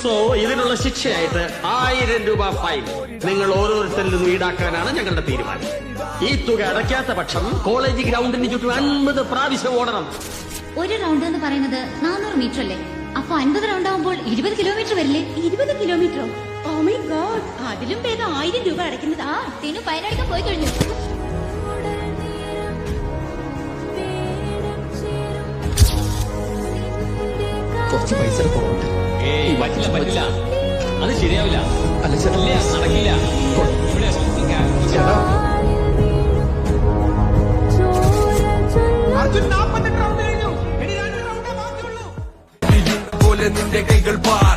So ഇതിനുള്ള ശിക്ഷയായിട്ട് 1000 രൂപ fine നിങ്ങൾ ഓരോരുത്തരിൽ നിന്നും ഈടാക്കാനാണ് ഞങ്ങളുടെ തീരുമാനം. ഈ തുക അടയ്ക്കാത്ത പക്ഷം കോളേജ് ഗ്രൗണ്ടിന് ചുറ്റും 50 പ്രാവശ്യം ഓടണം. ഒരു റൗണ്ട് എന്ന് പറയുന്നത് 400 മീറ്റർ അല്ലേ? അപ്പൊ 50 റൗണ്ട് ആവുമ്പോൾ 20 കിലോമീറ്റർ വരില്ലേ? 20 കിലോമീറ്ററോ? ഓ മൈ ഗോഡ്, അതിലും ഭേദം 1000 രൂപ അടയ്ക്കുന്നത്. തിനു ഫൈൻ അടയ്ക്കാൻ പോയി കഴിഞ്ഞു. കുറച്ച് പൈസ കുറവുണ്ട്. പറ്റില്ല പറ്റില്ല, അത് ശരിയാവില്ല. അല്ല ചേട്ടാ, നടക്കില്ല. ഇവിടെ ചേട്ടാ പോലെ നിന്റെ കൈകൾ പാർ